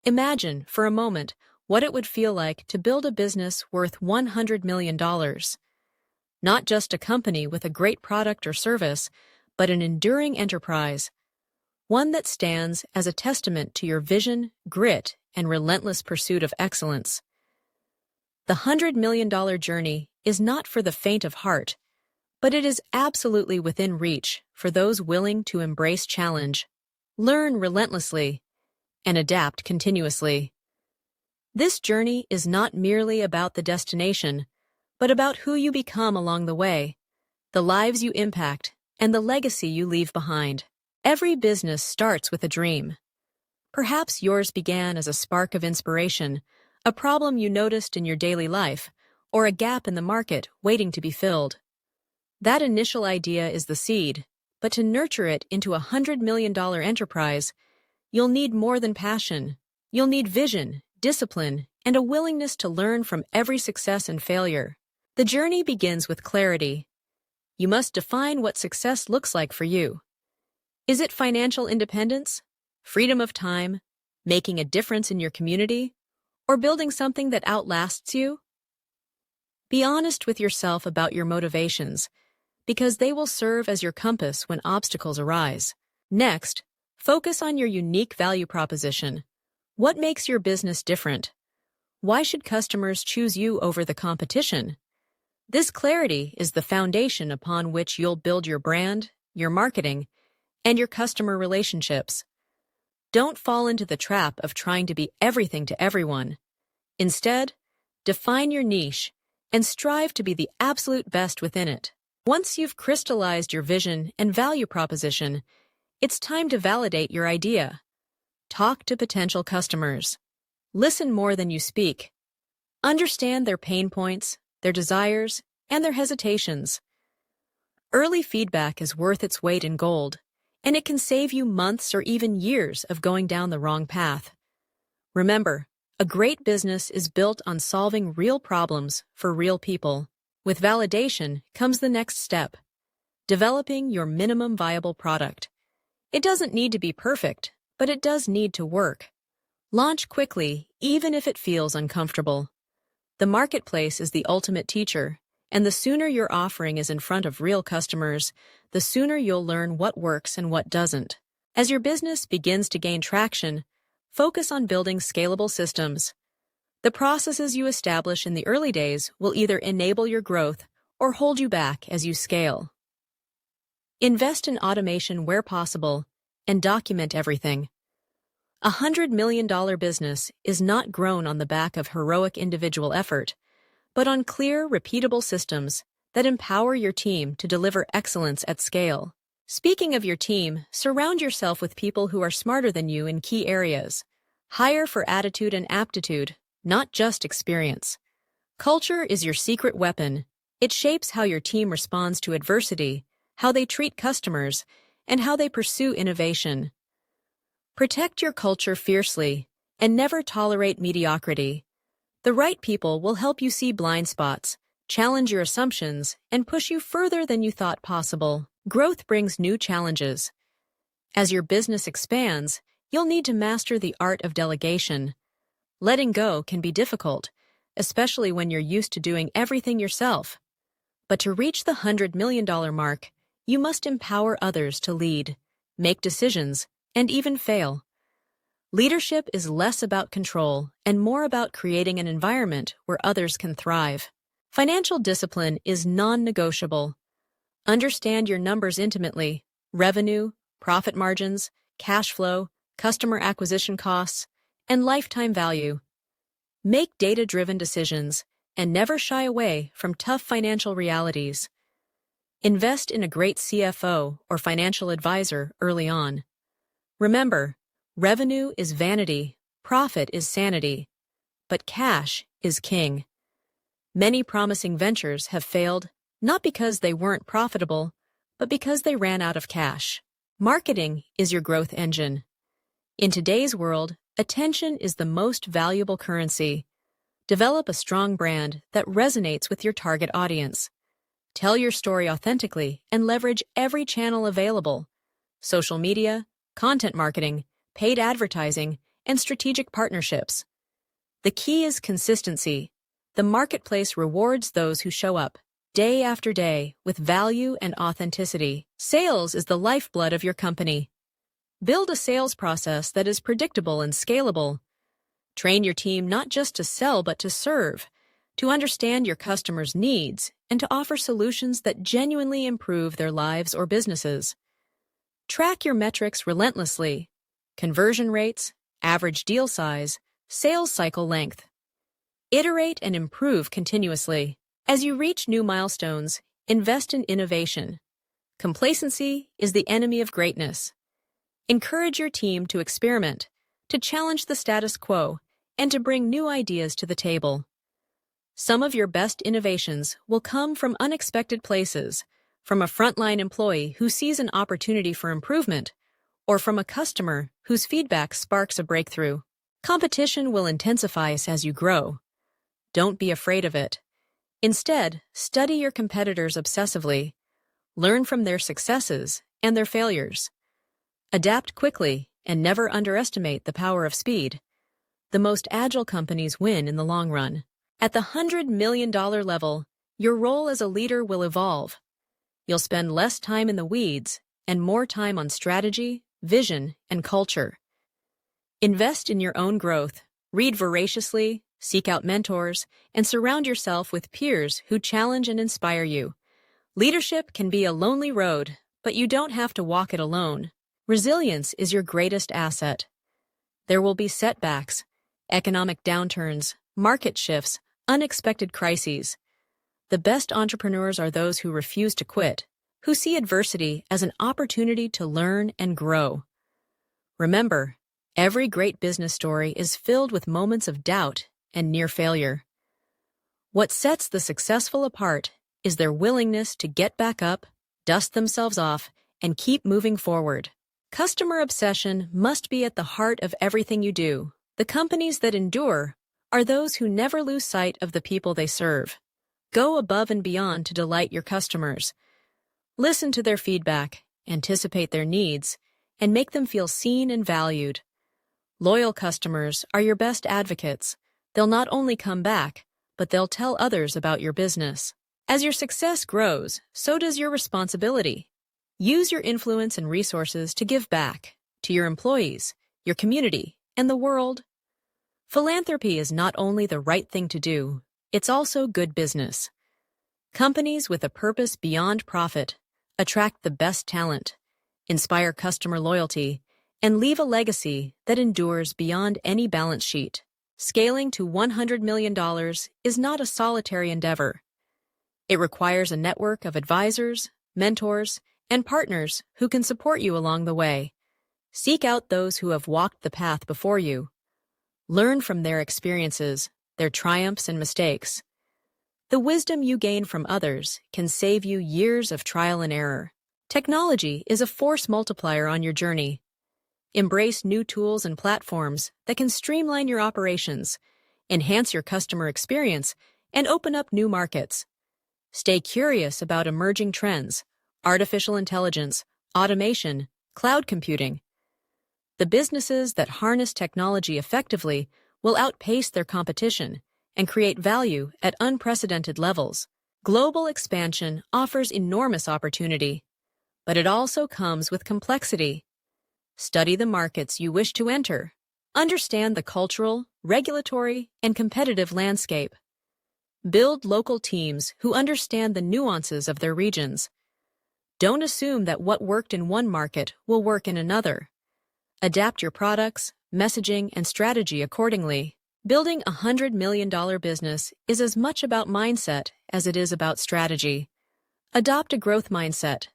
Imagine, for a moment, what it would feel like to build a business worth $100 million. Not just a company with a great product or service, but an enduring enterprise. One that stands as a testament to your vision, grit, and relentless pursuit of excellence. The $100 million journey is not for the faint of heart, but it is absolutely within reach for those willing to embrace challenge, learn relentlessly, and adapt continuously. This journey is not merely about the destination, but about who you become along the way, the lives you impact, and the legacy you leave behind. Every business starts with a dream. Perhaps yours began as a spark of inspiration, a problem you noticed in your daily life, or a gap in the market waiting to be filled. That initial idea is the seed, but to nurture it into a $100 million enterprise, you'll need more than passion. You'll need vision, discipline, and a willingness to learn from every success and failure. The journey begins with clarity. You must define what success looks like for you. Is it financial independence, freedom of time, making a difference in your community, or building something that outlasts you? Be honest with yourself about your motivations, because they will serve as your compass when obstacles arise. Next, focus on your unique value proposition. What makes your business different? Why should customers choose you over the competition? This clarity is the foundation upon which you'll build your brand, your marketing, and your customer relationships. Don't fall into the trap of trying to be everything to everyone. Instead, define your niche and strive to be the absolute best within it. Once you've crystallized your vision and value proposition, it's time to validate your idea. Talk to potential customers. Listen more than you speak. Understand their pain points, their desires, and their hesitations. Early feedback is worth its weight in gold, and it can save you months or even years of going down the wrong path. Remember, a great business is built on solving real problems for real people. With validation comes the next step: developing your minimum viable product. It doesn't need to be perfect, but it does need to work. Launch quickly, even if it feels uncomfortable. The marketplace is the ultimate teacher, and the sooner your offering is in front of real customers, the sooner you'll learn what works and what doesn't. As your business begins to gain traction, focus on building scalable systems. The processes you establish in the early days will either enable your growth or hold you back as you scale. Invest in automation where possible and document everything. A $100 million business is not grown on the back of heroic individual effort, but on clear, repeatable systems that empower your team to deliver excellence at scale. Speaking of your team, surround yourself with people who are smarter than you in key areas. Hire for attitude and aptitude, not just experience. Culture is your secret weapon. It shapes how your team responds to adversity, how they treat customers, and how they pursue innovation. Protect your culture fiercely and never tolerate mediocrity. The right people will help you see blind spots, challenge your assumptions, and push you further than you thought possible. Growth brings new challenges. As your business expands, you'll need to master the art of delegation. Letting go can be difficult, especially when you're used to doing everything yourself. But to reach the $100 million mark, you must empower others to lead, make decisions, and even fail. Leadership is less about control and more about creating an environment where others can thrive. Financial discipline is non-negotiable. Understand your numbers intimately: revenue, profit margins, cash flow, customer acquisition costs, and lifetime value. Make data-driven decisions and never shy away from tough financial realities. Invest in a great CFO or financial advisor early on. Remember, revenue is vanity, profit is sanity, but cash is king. Many promising ventures have failed, not because they weren't profitable, but because they ran out of cash. Marketing is your growth engine. In today's world, attention is the most valuable currency. Develop a strong brand that resonates with your target audience. Tell your story authentically and leverage every channel available: social media, content marketing, paid advertising, and strategic partnerships. The key is consistency. The marketplace rewards those who show up, day after day, with value and authenticity. Sales is the lifeblood of your company. Build a sales process that is predictable and scalable. Train your team not just to sell but to serve, to understand your customers' needs, and to offer solutions that genuinely improve their lives or businesses. Track your metrics relentlessly: conversion rates, average deal size, sales cycle length. Iterate and improve continuously. As you reach new milestones, invest in innovation. Complacency is the enemy of greatness. Encourage your team to experiment, to challenge the status quo, and to bring new ideas to the table. Some of your best innovations will come from unexpected places, from a frontline employee who sees an opportunity for improvement, or from a customer whose feedback sparks a breakthrough. Competition will intensify as you grow. Don't be afraid of it. Instead, study your competitors obsessively. Learn from their successes and their failures. Adapt quickly and never underestimate the power of speed. The most agile companies win in the long run. At the $100 million level, your role as a leader will evolve. You'll spend less time in the weeds and more time on strategy, vision, and culture. Invest in your own growth, read voraciously, seek out mentors, and surround yourself with peers who challenge and inspire you. Leadership can be a lonely road, but you don't have to walk it alone. Resilience is your greatest asset. There will be setbacks, economic downturns, market shifts, unexpected crises. The best entrepreneurs are those who refuse to quit, who see adversity as an opportunity to learn and grow. Remember, every great business story is filled with moments of doubt and near failure. What sets the successful apart is their willingness to get back up, dust themselves off, and keep moving forward. Customer obsession must be at the heart of everything you do. The companies that endure are those who never lose sight of the people they serve. Go above and beyond to delight your customers. Listen to their feedback, anticipate their needs, and make them feel seen and valued. Loyal customers are your best advocates. They'll not only come back, but they'll tell others about your business. As your success grows, so does your responsibility. Use your influence and resources to give back to your employees, your community, and the world. Philanthropy is not only the right thing to do, it's also good business. Companies with a purpose beyond profit attract the best talent, inspire customer loyalty, and leave a legacy that endures beyond any balance sheet. Scaling to $100 million is not a solitary endeavor. It requires a network of advisors, mentors, and partners who can support you along the way. Seek out those who have walked the path before you. Learn from their experiences, their triumphs and mistakes. The wisdom you gain from others can save you years of trial and error. Technology is a force multiplier on your journey. Embrace new tools and platforms that can streamline your operations, enhance your customer experience, and open up new markets. Stay curious about emerging trends: artificial intelligence, automation, cloud computing. The businesses that harness technology effectively will outpace their competition and create value at unprecedented levels. Global expansion offers enormous opportunity, but it also comes with complexity. Study the markets you wish to enter. Understand the cultural, regulatory, and competitive landscape. Build local teams who understand the nuances of their regions. Don't assume that what worked in one market will work in another. Adapt your products, messaging, and strategy accordingly. Building a $100 million business is as much about mindset as it is about strategy. Adopt a growth mindset,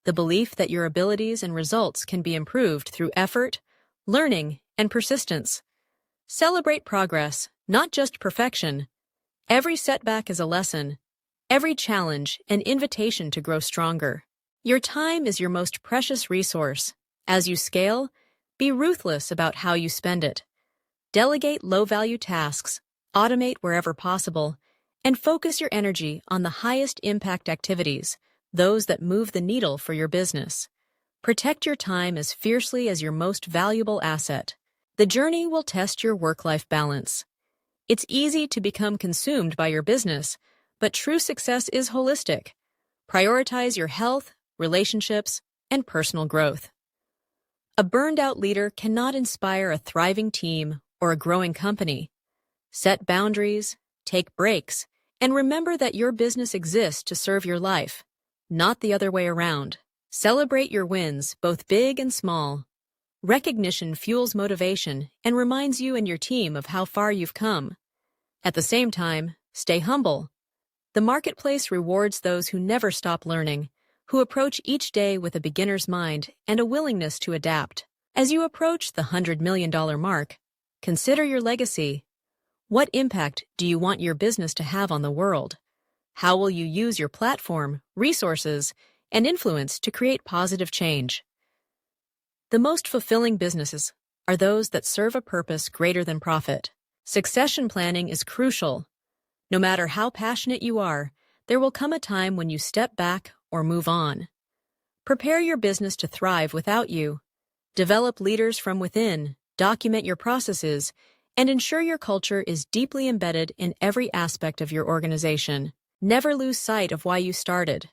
the belief that your abilities and results can be improved through effort, learning, and persistence. Celebrate progress, not just perfection. Every setback is a lesson, every challenge an invitation to grow stronger. Your time is your most precious resource. As you scale, be ruthless about how you spend it. Delegate low-value tasks, automate wherever possible, and focus your energy on the highest impact activities, those that move the needle for your business. Protect your time as fiercely as your most valuable asset. The journey will test your work-life balance. It's easy to become consumed by your business, but true success is holistic. Prioritize your health, relationships, and personal growth. A burned-out leader cannot inspire a thriving team or a growing company. Set boundaries, take breaks, and remember that your business exists to serve your life, not the other way around. Celebrate your wins, both big and small. Recognition fuels motivation and reminds you and your team of how far you've come. At the same time, stay humble. The marketplace rewards those who never stop learning, who approach each day with a beginner's mind and a willingness to adapt. As you approach the $100 million mark, consider your legacy. What impact do you want your business to have on the world? How will you use your platform, resources, and influence to create positive change? The most fulfilling businesses are those that serve a purpose greater than profit. Succession planning is crucial. No matter how passionate you are, there will come a time when you step back or move on. Prepare your business to thrive without you. Develop leaders from within, document your processes, and ensure your culture is deeply embedded in every aspect of your organization. Never lose sight of why you started.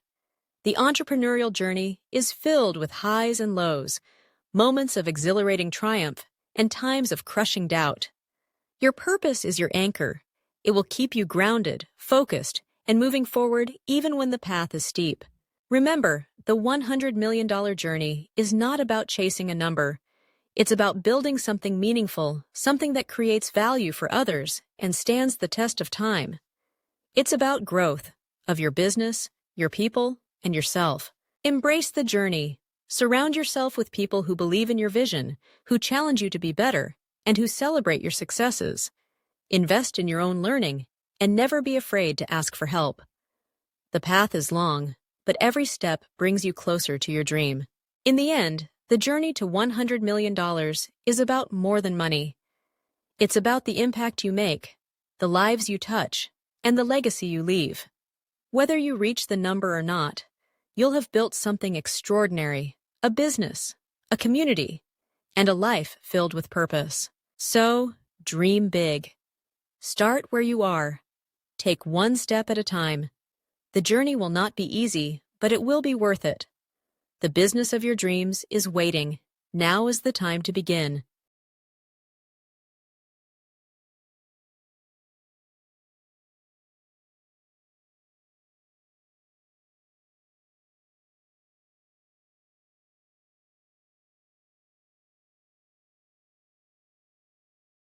The entrepreneurial journey is filled with highs and lows, moments of exhilarating triumph, and times of crushing doubt. Your purpose is your anchor. It will keep you grounded, focused, and moving forward even when the path is steep. Remember, the $100 million journey is not about chasing a number. It's about building something meaningful, something that creates value for others and stands the test of time. It's about growth of your business, your people, and yourself. Embrace the journey. Surround yourself with people who believe in your vision, who challenge you to be better, and who celebrate your successes. Invest in your own learning, and never be afraid to ask for help. The path is long, but every step brings you closer to your dream. In the end, the journey to $100 million is about more than money. It's about the impact you make, the lives you touch, and the legacy you leave. Whether you reach the number or not, you'll have built something extraordinary, a business, a community, and a life filled with purpose. So, dream big. Start where you are. Take one step at a time. The journey will not be easy, but it will be worth it. The business of your dreams is waiting. Now is the time to begin.